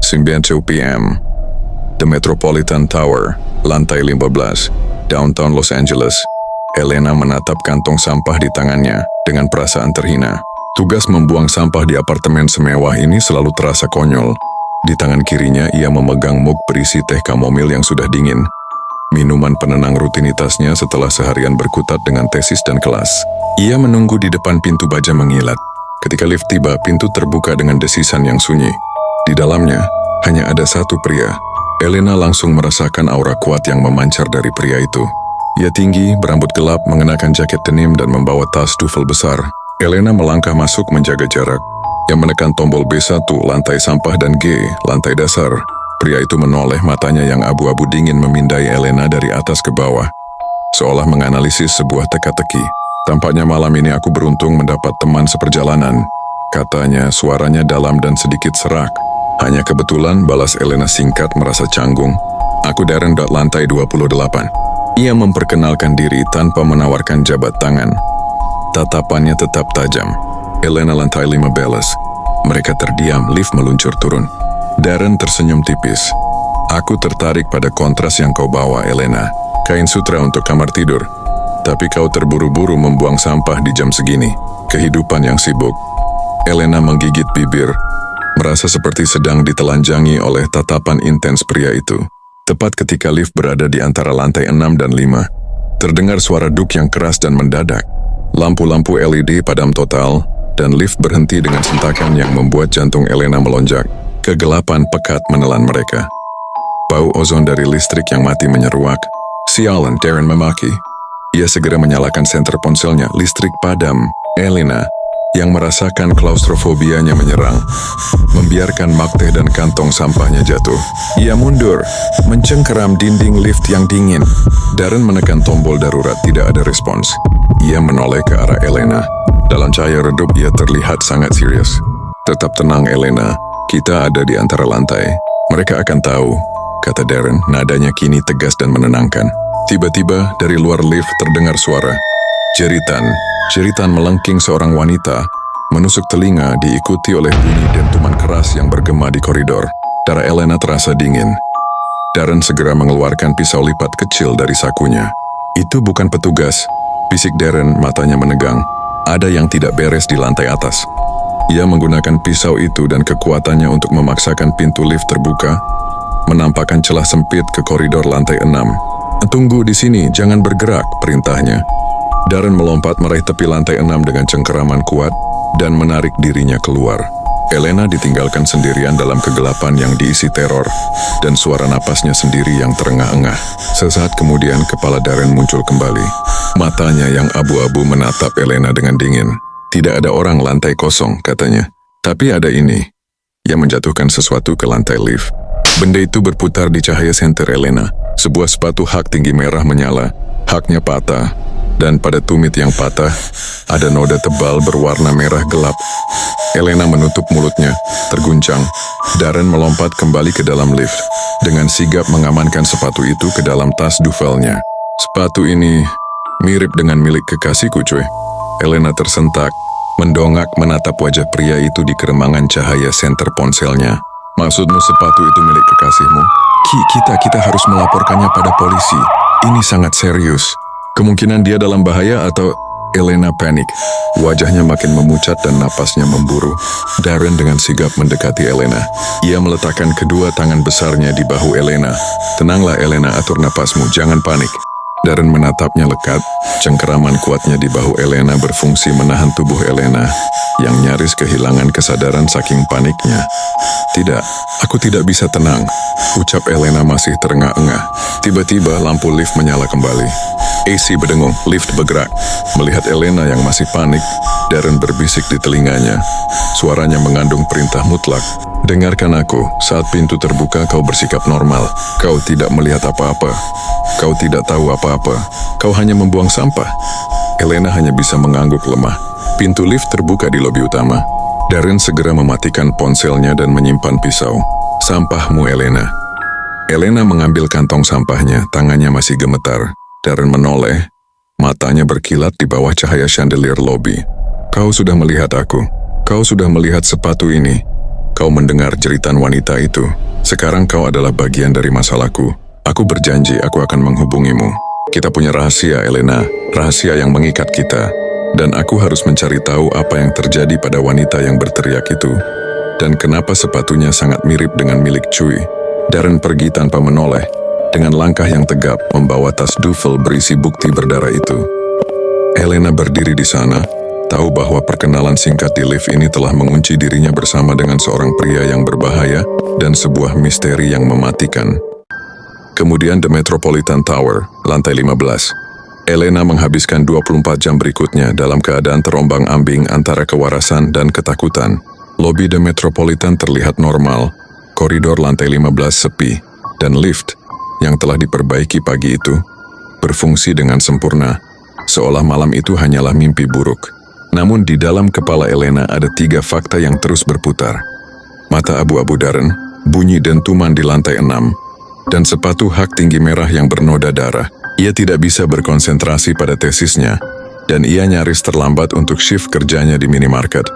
9 PM. The Metropolitan Tower, lantai 15, downtown Los Angeles. Elena menatap kantong sampah di tangannya dengan perasaan terhina. Tugas membuang sampah di apartemen semewah ini selalu terasa konyol. Di tangan kirinya ia memegang mug berisi teh kamomil yang sudah dingin. Minuman penenang rutinitasnya setelah seharian berkutat dengan tesis dan kelas. Ia menunggu di depan pintu baja mengilat. Ketika lift tiba, pintu terbuka dengan desisan yang sunyi. Di dalamnya, hanya ada satu pria. Elena langsung merasakan aura kuat yang memancar dari pria itu. Ia tinggi, berambut gelap, mengenakan jaket denim dan membawa tas duffel besar. Elena melangkah masuk menjaga jarak. Yang menekan tombol B1, lantai sampah, dan G, lantai dasar. Pria itu menoleh, matanya yang abu-abu dingin memindai Elena dari atas ke bawah. Seolah menganalisis sebuah teka-teki. Tampaknya malam ini aku beruntung mendapat teman seperjalanan. Katanya, suaranya dalam dan sedikit serak. Hanya kebetulan, balas Elena singkat merasa canggung. Aku Darren, lantai 28. Ia memperkenalkan diri tanpa menawarkan jabat tangan. Tatapannya tetap tajam. Elena lantai 15. Mereka terdiam, lift meluncur turun. Darren tersenyum tipis. Aku tertarik pada kontras yang kau bawa, Elena. Kain sutra untuk kamar tidur. Tapi kau terburu-buru membuang sampah di jam segini. Kehidupan yang sibuk. Elena menggigit bibir, merasa seperti sedang ditelanjangi oleh tatapan intens pria itu. Tepat ketika lift berada di antara lantai 6 dan 5, terdengar suara duk yang keras dan mendadak. Lampu-lampu LED padam total, dan lift berhenti dengan sentakan yang membuat jantung Elena melonjak. Kegelapan pekat menelan mereka. Bau ozon dari listrik yang mati menyeruak. Sialan, Darren memaki. Ia segera menyalakan senter ponselnya. Listrik padam. Elena, yang merasakan klaustrofobianya menyerang, membiarkan mak teh dan kantong sampahnya jatuh. Ia mundur, mencengkeram dinding lift yang dingin. Darren menekan tombol darurat, tidak ada respons. Ia menoleh ke arah Elena. Dalam cahaya redup ia terlihat sangat serius. Tetap tenang, Elena. Kita ada di antara lantai. Mereka akan tahu, kata Darren, nadanya kini tegas dan menenangkan. Tiba-tiba dari luar lift terdengar suara. Jeritan melengking seorang wanita, menusuk telinga diikuti oleh bunyi dentuman keras yang bergema di koridor. Darah Elena terasa dingin. Darren segera mengeluarkan pisau lipat kecil dari sakunya. Itu bukan petugas, bisik Darren, matanya menegang. Ada yang tidak beres di lantai atas. Ia menggunakan pisau itu dan kekuatannya untuk memaksakan pintu lift terbuka, menampakkan celah sempit ke koridor lantai 6. Tunggu di sini, jangan bergerak, perintahnya. Darren melompat meraih tepi lantai 6 dengan cengkeraman kuat dan menarik dirinya keluar. Elena ditinggalkan sendirian dalam kegelapan yang diisi teror dan suara napasnya sendiri yang terengah-engah. Sesaat kemudian kepala Darren muncul kembali. Matanya yang abu-abu menatap Elena dengan dingin. Tidak ada orang, lantai kosong, katanya. Tapi ada ini. Ia menjatuhkan sesuatu ke lantai lift. Benda itu berputar di cahaya senter Elena. Sebuah sepatu hak tinggi merah menyala. Haknya patah. Dan pada tumit yang patah, ada noda tebal berwarna merah gelap. Elena menutup mulutnya, terguncang. Darren melompat kembali ke dalam lift. Dengan sigap mengamankan sepatu itu ke dalam tas duffelnya. Sepatu ini mirip dengan milik kekasihku, cuy. Elena tersentak, mendongak menatap wajah pria itu di keremangan cahaya senter ponselnya. Maksudmu sepatu itu milik kekasihmu? Kita harus melaporkannya pada polisi. Ini sangat serius. Kemungkinan dia dalam bahaya atau... Elena panik. Wajahnya makin memucat dan napasnya memburu. Darren dengan sigap mendekati Elena. Ia meletakkan kedua tangan besarnya di bahu Elena. Tenanglah Elena, atur napasmu, jangan panik. Darren menatapnya lekat. Cengkeraman kuatnya di bahu Elena berfungsi menahan tubuh Elena yang nyaris kehilangan kesadaran saking paniknya. Tidak, aku tidak bisa tenang, ucap Elena masih terengah-engah. Tiba-tiba lampu lift menyala kembali. AC berdengung, lift bergerak. Melihat Elena yang masih panik, Darren berbisik di telinganya. Suaranya mengandung perintah mutlak. Dengarkan aku, saat pintu terbuka kau bersikap normal. Kau tidak melihat apa-apa. Kau tidak tahu apa-apa. Kau hanya membuang sampah. Elena hanya bisa mengangguk lemah. Pintu lift terbuka di lobi utama. Darren segera mematikan ponselnya dan menyimpan pisau. Sampahmu, Elena. Elena mengambil kantong sampahnya, tangannya masih gemetar. Darren menoleh, matanya berkilat di bawah cahaya chandelier lobi. Kau sudah melihat aku. Kau sudah melihat sepatu ini. Kau mendengar jeritan wanita itu. Sekarang kau adalah bagian dari masalahku. Aku berjanji aku akan menghubungimu. Kita punya rahasia, Elena. Rahasia yang mengikat kita. Dan aku harus mencari tahu apa yang terjadi pada wanita yang berteriak itu. Dan kenapa sepatunya sangat mirip dengan milik Cui. Darren pergi tanpa menoleh. Dengan langkah yang tegap membawa tas duffel berisi bukti berdarah itu. Elena berdiri di sana, tahu bahwa perkenalan singkat di lift ini telah mengunci dirinya bersama dengan seorang pria yang berbahaya dan sebuah misteri yang mematikan. Kemudian The Metropolitan Tower, lantai 15. Elena menghabiskan 24 jam berikutnya dalam keadaan terombang-ambing antara kewarasan dan ketakutan. Lobi The Metropolitan terlihat normal, koridor lantai 15 sepi, dan lift yang telah diperbaiki pagi itu berfungsi dengan sempurna, seolah malam itu hanyalah mimpi buruk. Namun di dalam kepala Elena ada 3 fakta yang terus berputar. Mata abu-abu Darren, bunyi dentuman di lantai 6, dan sepatu hak tinggi merah yang bernoda darah. Ia tidak bisa berkonsentrasi pada tesisnya, dan ia nyaris terlambat untuk shift kerjanya di minimarket.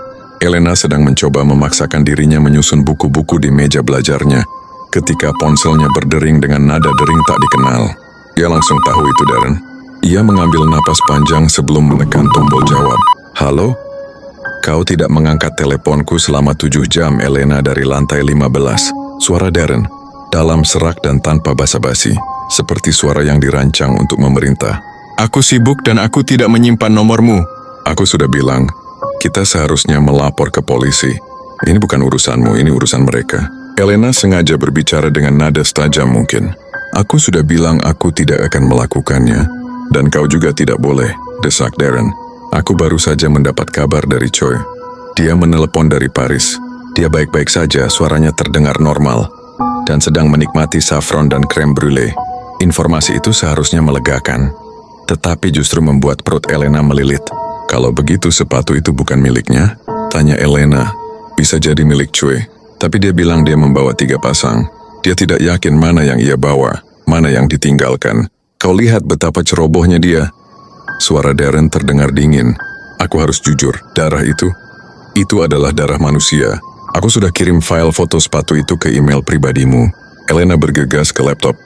Elena sedang mencoba memaksakan dirinya menyusun buku-buku di meja belajarnya, ketika ponselnya berdering dengan nada dering tak dikenal. Ia langsung tahu itu Darren. Ia mengambil napas panjang sebelum menekan tombol jawab. Halo? Kau tidak mengangkat teleponku selama 7 jam, Elena dari lantai 15. Suara Darren, dalam serak dan tanpa basa-basi. Seperti suara yang dirancang untuk memerintah. Aku sibuk dan aku tidak menyimpan nomormu. Aku sudah bilang, kita seharusnya melapor ke polisi. Ini bukan urusanmu, ini urusan mereka. Elena sengaja berbicara dengan nada setajam mungkin. Aku sudah bilang aku tidak akan melakukannya. Dan kau juga tidak boleh, desak Darren. Aku baru saja mendapat kabar dari Choi. Dia menelepon dari Paris. Dia baik-baik saja, suaranya terdengar normal. Dan sedang menikmati saffron dan creme brulee. Informasi itu seharusnya melegakan, tetapi justru membuat perut Elena melilit. Kalau begitu sepatu itu bukan miliknya? Tanya Elena. Bisa jadi milik Cui, tapi dia bilang dia membawa 3 pasang. Dia tidak yakin mana yang ia bawa, mana yang ditinggalkan. Kau lihat betapa cerobohnya dia. Suara Darren terdengar dingin. Aku harus jujur, darah itu adalah darah manusia. Aku sudah kirim file foto sepatu itu ke email pribadimu. Elena bergegas ke laptop.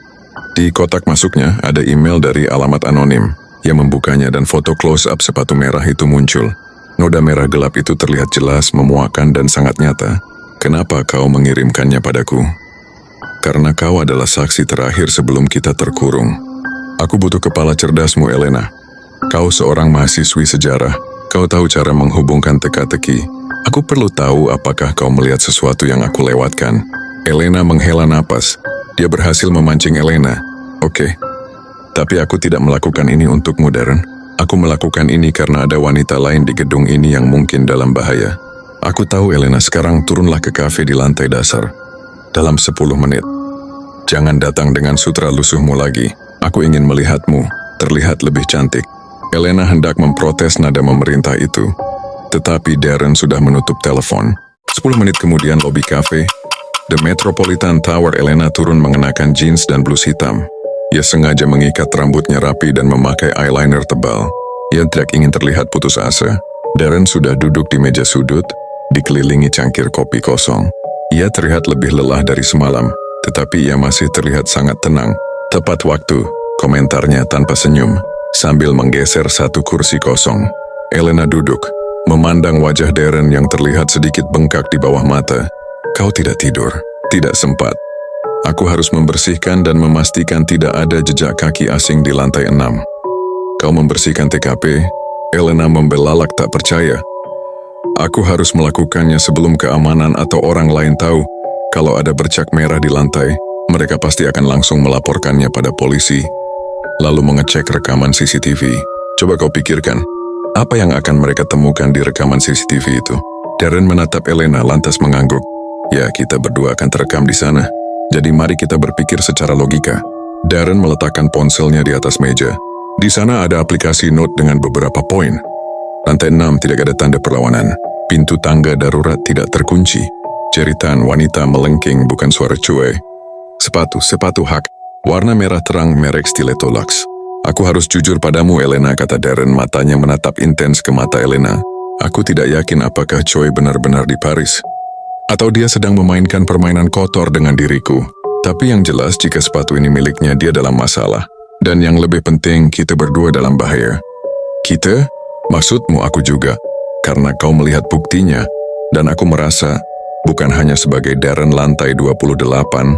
Di kotak masuknya ada email dari alamat anonim. Ia membukanya dan foto close-up sepatu merah itu muncul. Noda merah gelap itu terlihat jelas, memuakkan dan sangat nyata. Kenapa kau mengirimkannya padaku? Karena kau adalah saksi terakhir sebelum kita terkurung. Aku butuh kepala cerdasmu, Elena. Kau seorang mahasiswi sejarah. Kau tahu cara menghubungkan teka-teki. Aku perlu tahu apakah kau melihat sesuatu yang aku lewatkan. Elena menghela napas. Dia berhasil memancing Elena. Oke. Tapi aku tidak melakukan ini untukmu, Darren. Aku melakukan ini karena ada wanita lain di gedung ini yang mungkin dalam bahaya. Aku tahu, Elena. Sekarang turunlah ke kafe di lantai dasar. Dalam 10 menit. Jangan datang dengan sutra lusuhmu lagi. Aku ingin melihatmu terlihat lebih cantik. Elena hendak memprotes nada memerintah itu. Tetapi Darren sudah menutup telepon. 10 menit kemudian lobi kafe. The Metropolitan Tower. Elena turun mengenakan jeans dan blus hitam. Ia sengaja mengikat rambutnya rapi dan memakai eyeliner tebal. Ia tidak ingin terlihat putus asa. Darren sudah duduk di meja sudut, dikelilingi cangkir kopi kosong. Ia terlihat lebih lelah dari semalam, tetapi ia masih terlihat sangat tenang. Tepat waktu, komentarnya tanpa senyum, sambil menggeser satu kursi kosong. Elena duduk, memandang wajah Darren yang terlihat sedikit bengkak di bawah mata. Kau tidak tidur, tidak sempat. Aku harus membersihkan dan memastikan tidak ada jejak kaki asing di lantai 6. Kau membersihkan TKP? Elena membelalak tak percaya. Aku harus melakukannya sebelum keamanan atau orang lain tahu. Kalau ada bercak merah di lantai, mereka pasti akan langsung melaporkannya pada polisi. Lalu mengecek rekaman CCTV. Coba kau pikirkan, apa yang akan mereka temukan di rekaman CCTV itu? Darren menatap Elena lantas mengangguk. Ya, kita berdua akan terekam di sana. Jadi mari kita berpikir secara logika. Darren meletakkan ponselnya di atas meja. Di sana ada aplikasi note dengan beberapa poin. Lantai 6 tidak ada tanda perlawanan. Pintu tangga darurat tidak terkunci. Jeritan wanita melengking bukan suara cuai. Sepatu hak. Warna merah terang merek Stiletto Lux. Aku harus jujur padamu, Elena, kata Darren, matanya menatap intens ke mata Elena. Aku tidak yakin apakah Choi benar-benar di Paris. Atau dia sedang memainkan permainan kotor dengan diriku. Tapi yang jelas jika sepatu ini miliknya, dia dalam masalah. Dan yang lebih penting, kita berdua dalam bahaya. Kita? Maksudmu aku juga. Karena kau melihat buktinya. Dan aku merasa, bukan hanya sebagai Darren lantai 28,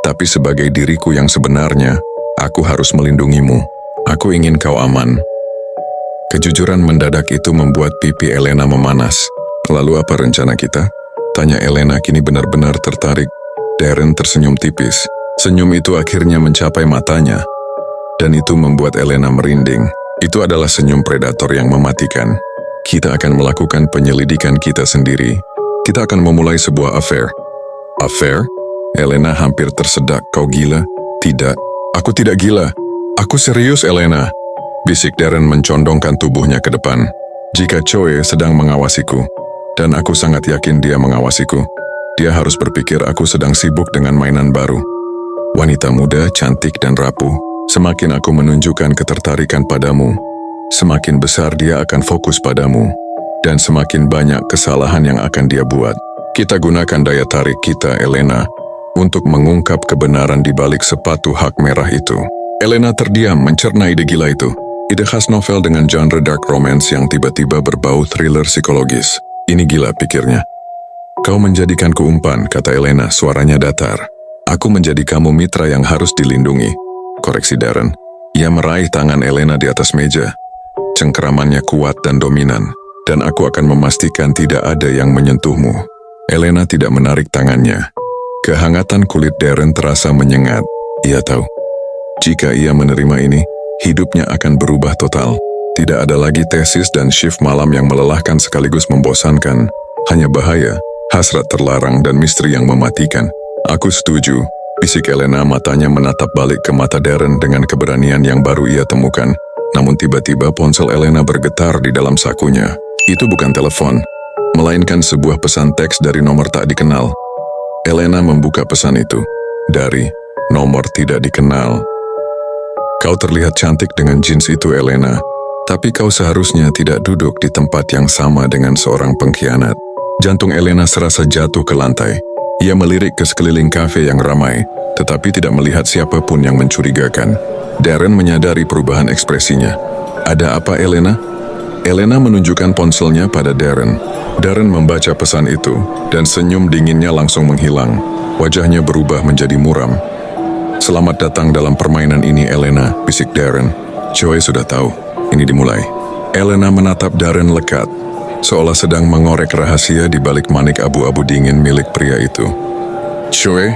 tapi sebagai diriku yang sebenarnya, aku harus melindungimu. Aku ingin kau aman. Kejujuran mendadak itu membuat pipi Elena memanas. Lalu apa rencana kita? Tanya Elena kini benar-benar tertarik. Darren tersenyum tipis. Senyum itu akhirnya mencapai matanya. Dan itu membuat Elena merinding. Itu adalah senyum predator yang mematikan. Kita akan melakukan penyelidikan kita sendiri. Kita akan memulai sebuah affair. Affair? Elena hampir tersedak. Kau gila? Tidak. Aku tidak gila. Aku serius, Elena. Bisik Darren mencondongkan tubuhnya ke depan. Jika Choi sedang mengawasiku, dan aku sangat yakin dia mengawasiku, dia harus berpikir aku sedang sibuk dengan mainan baru. Wanita muda, cantik dan rapuh. Semakin aku menunjukkan ketertarikan padamu, semakin besar dia akan fokus padamu, dan semakin banyak kesalahan yang akan dia buat. Kita gunakan daya tarik kita, Elena, untuk mengungkap kebenaran di balik sepatu hak merah itu. Elena terdiam mencerna ide gila itu. Ide khas novel dengan genre dark romance yang tiba-tiba berbau thriller psikologis. Ini gila, pikirnya. Kau menjadikanku umpan, kata Elena, suaranya datar. Aku menjadi kamu mitra yang harus dilindungi. Koreksi Darren. Ia meraih tangan Elena di atas meja. Cengkeramannya kuat dan dominan, dan aku akan memastikan tidak ada yang menyentuhmu. Elena tidak menarik tangannya. Kehangatan kulit Darren terasa menyengat. Ia tahu, jika ia menerima ini, hidupnya akan berubah total. Tidak ada lagi tesis dan shift malam yang melelahkan sekaligus membosankan. Hanya bahaya, hasrat terlarang dan misteri yang mematikan. Aku setuju, bisik Elena, matanya menatap balik ke mata Darren dengan keberanian yang baru ia temukan. Namun tiba-tiba ponsel Elena bergetar di dalam sakunya. Itu bukan telepon, melainkan sebuah pesan teks dari nomor tak dikenal. Elena membuka pesan itu. Dari nomor tidak dikenal. Kau terlihat cantik dengan jeans itu, Elena. Tapi kau seharusnya tidak duduk di tempat yang sama dengan seorang pengkhianat. Jantung Elena serasa jatuh ke lantai. Ia melirik ke sekeliling kafe yang ramai, tetapi tidak melihat siapapun yang mencurigakan. Darren menyadari perubahan ekspresinya. Ada apa, Elena? Elena menunjukkan ponselnya pada Darren. Darren membaca pesan itu, dan senyum dinginnya langsung menghilang. Wajahnya berubah menjadi muram. Selamat datang dalam permainan ini, Elena, bisik Darren. Choi sudah tahu, ini dimulai. Elena menatap Darren lekat, seolah sedang mengorek rahasia di balik manik abu-abu dingin milik pria itu. Choi,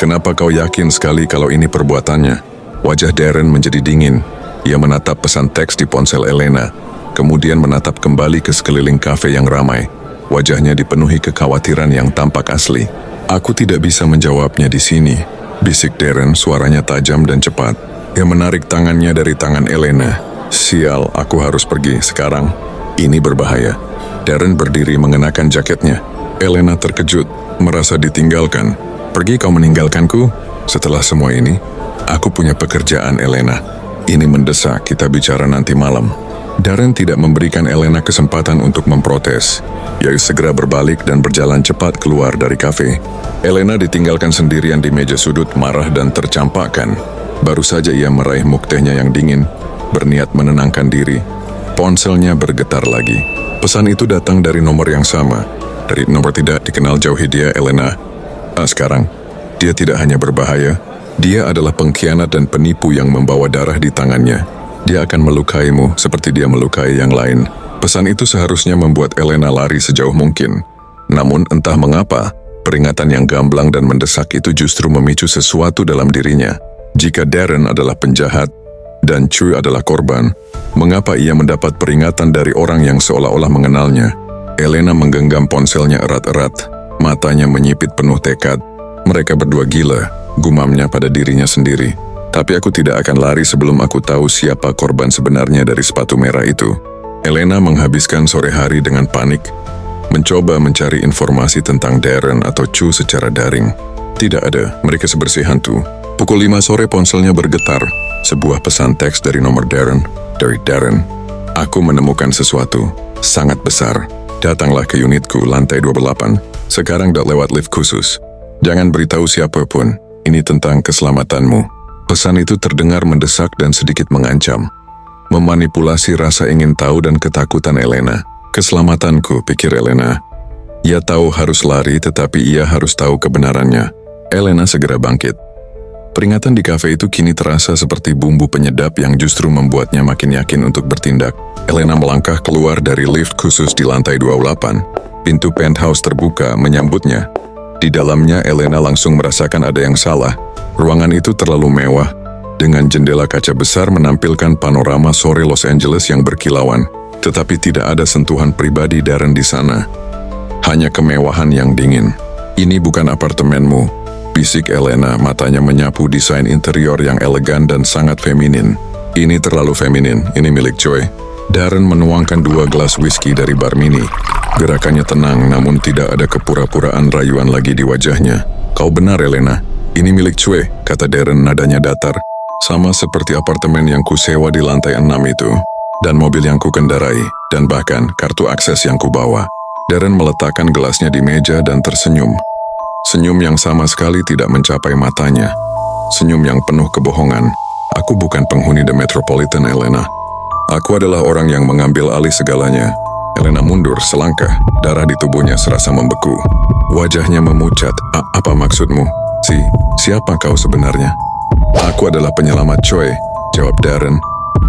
kenapa kau yakin sekali kalau ini perbuatannya? Wajah Darren menjadi dingin. Ia menatap pesan teks di ponsel Elena, kemudian menatap kembali ke sekeliling kafe yang ramai. Wajahnya dipenuhi kekhawatiran yang tampak asli. Aku tidak bisa menjawabnya di sini, bisik Darren, suaranya tajam dan cepat. Ia menarik tangannya dari tangan Elena. Sial, aku harus pergi sekarang. Ini berbahaya. Darren berdiri mengenakan jaketnya. Elena terkejut, merasa ditinggalkan. Pergi kau meninggalkanku? Setelah semua ini, aku punya pekerjaan, Elena. Ini mendesak, kita bicara nanti malam. Darren tidak memberikan Elena kesempatan untuk memprotes. Ia segera berbalik dan berjalan cepat keluar dari kafe. Elena ditinggalkan sendirian di meja sudut, marah dan tercampakkan. Baru saja ia meraih muk tehnya yang dingin, berniat menenangkan diri. Ponselnya bergetar lagi. Pesan itu datang dari nomor yang sama. Dari nomor tidak dikenal, jauhi dia, Elena. Sekarang, dia tidak hanya berbahaya, dia adalah pengkhianat dan penipu yang membawa darah di tangannya. Dia akan melukaimu seperti dia melukai yang lain. Pesan itu seharusnya membuat Elena lari sejauh mungkin. Namun entah mengapa, peringatan yang gamblang dan mendesak itu justru memicu sesuatu dalam dirinya. Jika Darren adalah penjahat dan Choi adalah korban, mengapa ia mendapat peringatan dari orang yang seolah-olah mengenalnya? Elena menggenggam ponselnya erat-erat, matanya menyipit penuh tekad. Mereka berdua gila, gumamnya pada dirinya sendiri. Tapi aku tidak akan lari sebelum aku tahu siapa korban sebenarnya dari sepatu merah itu. Elena menghabiskan sore hari dengan panik, mencoba mencari informasi tentang Darren atau Choi secara daring. Tidak ada, mereka sebersih hantu. Pukul 5 sore ponselnya bergetar. Sebuah pesan teks dari nomor Darren. Dari Darren. Aku menemukan sesuatu sangat besar. Datanglah ke unitku lantai 28. Sekarang lewat lift khusus. Jangan beritahu siapapun, ini tentang keselamatanmu. Pesan itu terdengar mendesak dan sedikit mengancam. Memanipulasi rasa ingin tahu dan ketakutan Elena. Keselamatanku, pikir Elena. Ia tahu harus lari tetapi ia harus tahu kebenarannya. Elena segera bangkit. Peringatan di kafe itu kini terasa seperti bumbu penyedap yang justru membuatnya makin yakin untuk bertindak. Elena melangkah keluar dari lift khusus di lantai 28. Pintu penthouse terbuka menyambutnya. Di dalamnya Elena langsung merasakan ada yang salah. Ruangan itu terlalu mewah, dengan jendela kaca besar menampilkan panorama sore Los Angeles yang berkilauan. Tetapi tidak ada sentuhan pribadi Darren di sana. Hanya kemewahan yang dingin. Ini bukan apartemenmu, bisik Elena, matanya menyapu desain interior yang elegan dan sangat feminin. Ini terlalu feminin, ini milik Choi. Darren menuangkan 2 gelas whisky dari bar mini. Gerakannya tenang, namun tidak ada kepura-puraan rayuan lagi di wajahnya. Kau benar, Elena. Ini milik Choi, kata Darren nadanya datar. Sama seperti apartemen yang kusewa di lantai 6 itu. Dan mobil yang kukendarai, dan bahkan kartu akses yang kubawa. Darren meletakkan gelasnya di meja dan tersenyum. Senyum yang sama sekali tidak mencapai matanya. Senyum yang penuh kebohongan. Aku bukan penghuni The Metropolitan, Elena. Aku adalah orang yang mengambil alih segalanya. Elena mundur selangkah, darah di tubuhnya serasa membeku. Wajahnya memucat. Apa maksudmu? Siapa kau sebenarnya? Aku adalah penyelamat Choi, jawab Darren.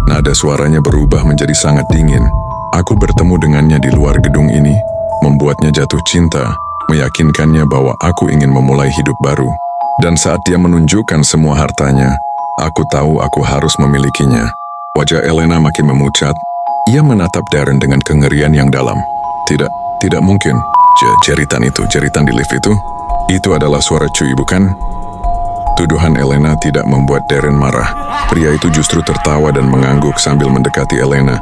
Nada suaranya berubah menjadi sangat dingin. Aku bertemu dengannya di luar gedung ini, membuatnya jatuh cinta, meyakinkannya bahwa aku ingin memulai hidup baru. Dan saat dia menunjukkan semua hartanya, aku tahu aku harus memilikinya. Wajah Elena makin memucat. Ia menatap Darren dengan kengerian yang dalam. Tidak mungkin. Jeritan di lift itu? Itu adalah suara Cui, bukan? Tuduhan Elena tidak membuat Darren marah. Pria itu justru tertawa dan mengangguk sambil mendekati Elena.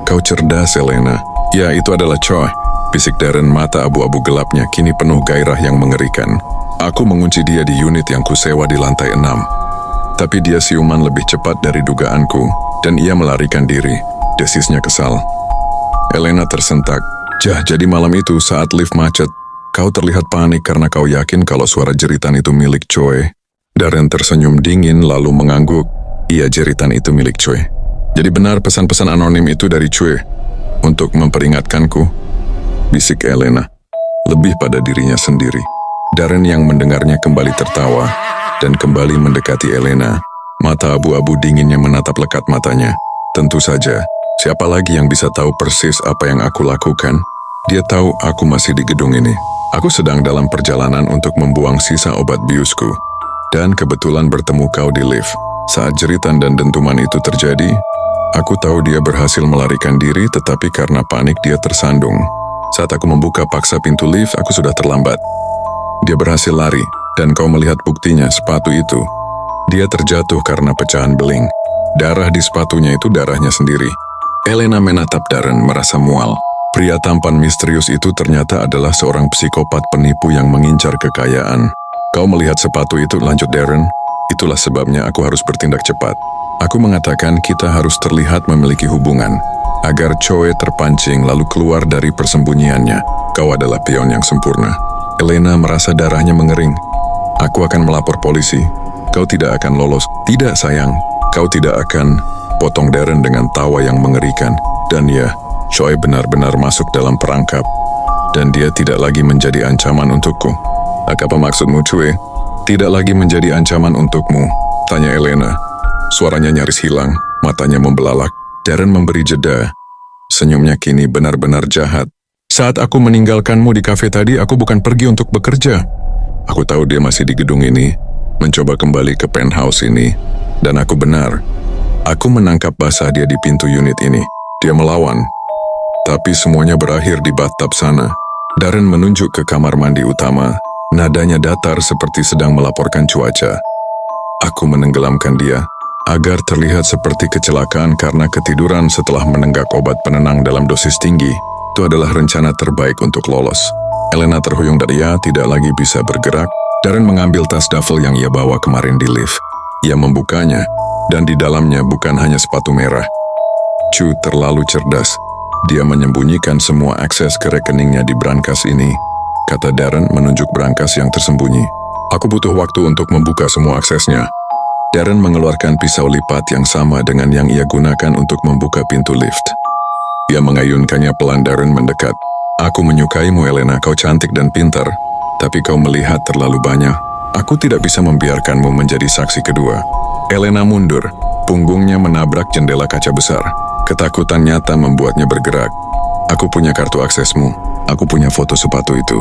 Kau cerdas, Elena. Ya, itu adalah Choi, bisik Darren, mata abu-abu gelapnya kini penuh gairah yang mengerikan. Aku mengunci dia di unit yang kusewa di lantai 6. Tapi dia siuman lebih cepat dari dugaanku, dan ia melarikan diri. Desisnya kesal. Elena tersentak. Jadi malam itu saat lift macet, kau terlihat panik karena kau yakin kalau suara jeritan itu milik Choi. Darren tersenyum dingin lalu mengangguk. Iya, jeritan itu milik Choi. Jadi benar pesan-pesan anonim itu dari Choi untuk memperingatkanku, bisik Elena, lebih pada dirinya sendiri. Darren yang mendengarnya kembali tertawa dan kembali mendekati Elena. Mata abu-abu dinginnya menatap lekat matanya. Tentu saja, siapa lagi yang bisa tahu persis apa yang aku lakukan? Dia tahu aku masih di gedung ini. Aku sedang dalam perjalanan untuk membuang sisa obat biusku. Dan kebetulan bertemu kau di lift. Saat jeritan dan dentuman itu terjadi, aku tahu dia berhasil melarikan diri tetapi karena panik dia tersandung. Saat aku membuka paksa pintu lift, aku sudah terlambat. Dia berhasil lari, dan kau melihat buktinya, sepatu itu. Dia terjatuh karena pecahan beling. Darah di sepatunya itu darahnya sendiri. Elena menatap Darren merasa mual. Pria tampan misterius itu ternyata adalah seorang psikopat penipu yang mengincar kekayaan. Kau melihat sepatu itu, lanjut Darren. Itulah sebabnya aku harus bertindak cepat. Aku mengatakan kita harus terlihat memiliki hubungan, agar Choi terpancing lalu keluar dari persembunyiannya. Kau adalah pion yang sempurna. Elena merasa darahnya mengering. Aku akan melapor polisi. Kau tidak akan lolos. Tidak, sayang. Kau tidak akan. Potong Darren dengan tawa yang mengerikan. Dan ya, Choi benar-benar masuk dalam perangkap. Dan dia tidak lagi menjadi ancaman untukku. Apa maksudmu, Choi? Tidak lagi menjadi ancaman untukmu, tanya Elena. Suaranya nyaris hilang, matanya membelalak. Darren memberi jeda. Senyumnya kini benar-benar jahat. Saat aku meninggalkanmu di kafe tadi, aku bukan pergi untuk bekerja. Aku tahu dia masih di gedung ini, mencoba kembali ke penthouse ini. Dan aku benar. Aku menangkap basah dia di pintu unit ini. Dia melawan. Tapi semuanya berakhir di bathtub sana. Darren menunjuk ke kamar mandi utama. Nadanya datar seperti sedang melaporkan cuaca. Aku menenggelamkan dia, agar terlihat seperti kecelakaan karena ketiduran setelah menenggak obat penenang dalam dosis tinggi. Itu adalah rencana terbaik untuk lolos. Elena terhuyung dan ia tidak lagi bisa bergerak. Darren mengambil tas duffel yang ia bawa kemarin di lift. Ia membukanya, dan di dalamnya bukan hanya sepatu merah. Chu terlalu cerdas. Dia menyembunyikan semua akses ke rekeningnya di brankas ini. kata Darren menunjuk brankas yang tersembunyi. Aku butuh waktu untuk membuka semua aksesnya. Darren mengeluarkan pisau lipat yang sama dengan yang ia gunakan untuk membuka pintu lift. Ia mengayunkannya pelan. Darren mendekat. Aku menyukaimu, Elena. Kau cantik dan pintar, tapi kau melihat terlalu banyak. Aku tidak bisa membiarkanmu menjadi saksi kedua. Elena mundur. Punggungnya menabrak jendela kaca besar. Ketakutan nyata membuatnya bergerak. Aku punya kartu aksesmu. Aku punya foto sepatu itu.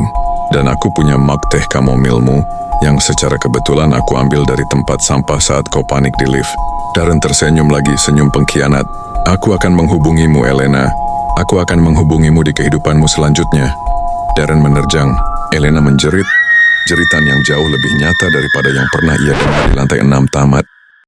Dan aku punya mug teh kamomilmu yang secara kebetulan aku ambil dari tempat sampah saat kau panik di lift. Darren tersenyum lagi, senyum pengkhianat. Aku akan menghubungimu, Elena. Aku akan menghubungimu di kehidupanmu selanjutnya. Darren menerjang. Elena menjerit. Jeritan yang jauh lebih nyata daripada yang pernah ia dengar di lantai 6 tamat.